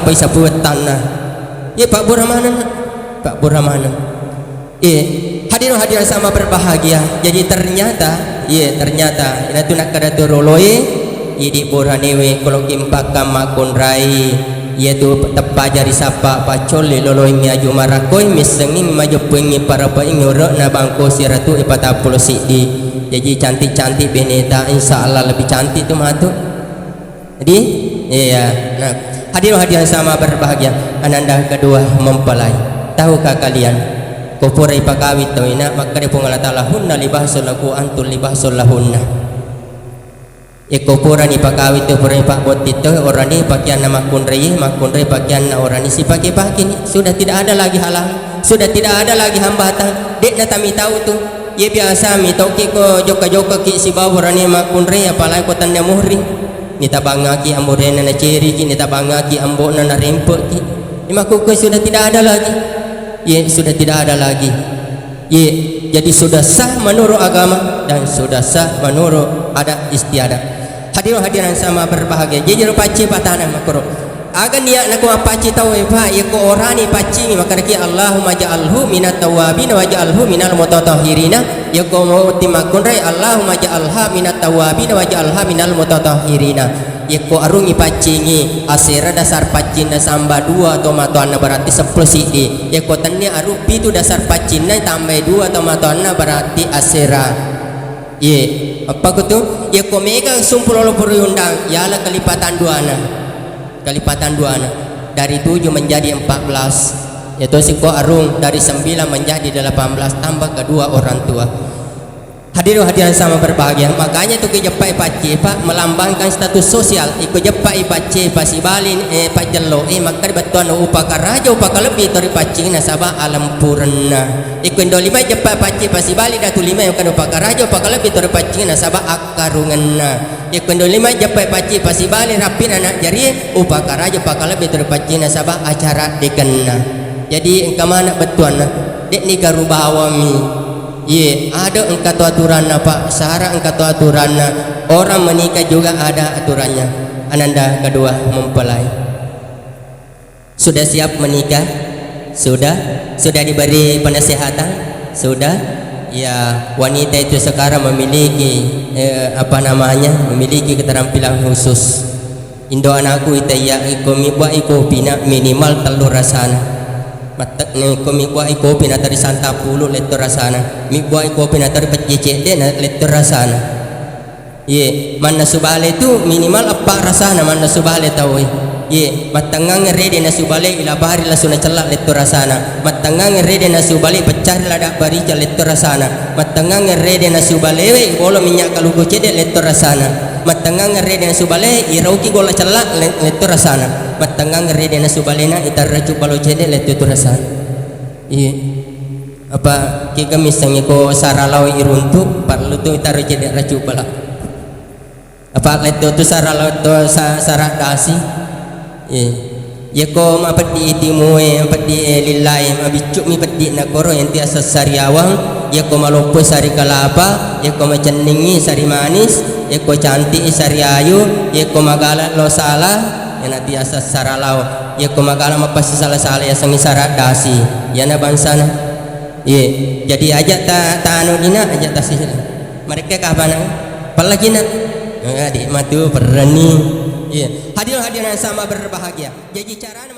apa isa puwetan nah. Pak Buramanan, Pak Buramanan. Hadirin sama berbahagia. Jadi ternyata itu nak kada turoloy idi buranewe kalau kimpak kamakun rai yaitu tepa jari sapa pacol loloy mi aju marakoi misenging maju pengi para paing ro na bangko siratu 40 sidi. Jadi cantik-cantik beneta insyaallah lebih cantik tu mah tu. Jadi nah hadirin sama berbahagia. Ananda kedua mempelai. Tahukah kalian kupurai pakawit tu ina maka dia pungala ta'ala hunna libasul laku antul libasul lahunna. Kupura ni pakawit tu purai pak bot itu orang ni pakaian nama kunrei pakaian na orang ni si pakai ni sudah tidak ada lagi halang, sudah tidak ada lagi hambatan. Dek na tami tahu tu. Ye biasa mi tau ki ko joka ki si bawa orang ni mak kunrei apalagi ko tanda muhri. Ni tabangaki amurena na ceri ki ni tabangaki ambona na rempek ki. Ni makuku sudah tidak ada lagi. Sudah tidak ada lagi. Jadi sudah sah menurut agama dan sudah sah menurut adat istiadat. Hadirin sama berbahagia. Jadi paci patana makro. Agan dia nak paci tahu apa? Ya ko orani paci ni maka ki Allahumma ja'alhu minat tawabin wa ja'alhu minal mutatahhirina. Ya ko mau timakun rai Allahumma ja'alha minat tawabin wa ja'alha minal mutatahhirina. Ya ko arungi pacingi asera dasar pacina samba 2 atau matuanna berarti 10 sidi. Ya ko tanya arupi tu dasar pacina tambah 2 atau matuanna berarti asera. Apa kutu? Ya ko mega sumpul undang yalah kelipatan 2 dari 7 menjadi 14. Yaitu si ko arung dari 9 menjadi 18 tambah kedua orang tua. Hadirin sama berbahagia. Makanya tu ke jepai pace pak melambangkan status sosial. Ikut jepai pace pasibalin pajello maka betuan upaka raja upaka lebih dari pace nasabah alam purna. Ikut ndo 5 jepai pace pasibali datu 5 yang kan upaka raja upaka lebih dari pace nasabah akarunganna. Ikut ndo 5 jepai pace pasibali rapin anak jari upaka raja upaka lebih dari pace nasabah acara dekenna. Jadi engkau mana betuan dek ni garubawami. Ada engkau aturan apa syarat engkau aturan orang menikah juga ada aturannya. Ananda kedua mempelai sudah siap menikah, sudah diberi penasehatan, sudah ya. Wanita itu sekarang memiliki memiliki keterampilan khusus. Indo anakku itu ya ikomi buat ikopina minimal telur rasana. Matak ni ko mi buat kopi na tadi santa pulu letter rasana. Mi buat kopi na tadi pecicit dia na letter rasana. Mana subale tu minimal apa rasana mana subale tahu. Matangang rede na subale ila bari la suna celak letter rasana. Matangang rede na subale pecah lada bari ja letter rasana. Matangang rede na subale we bolo minyak kalugo cede letter rasana. Matangang rede na subale irauki gola celak letter rasana. Matangang rede na subalena itaraju balo cede letter rasana. Apa kita misalnya ko saralau iruntu perlu tu itaraju cede raju bala. Apa letter tu saralau tu sarak dasi. Ya ko mapadi timue mapadi lillahi mabicuk mi padi na koro yang tiasa sariawang. Ya ko malopo sari kalapa, ya ko maceningi sari manis, ya ko cantik sari ayu, ya ko magala lo salah ya na tiasa saralau, ya ko magala mapasi salah-salah ya sangi sarat dasi ya na bansana. Jadi ajak ta anu dina ajak ta sih mereka kapan apalagi na adik matu berani. Hadirin sama berbahagia. Jadi cara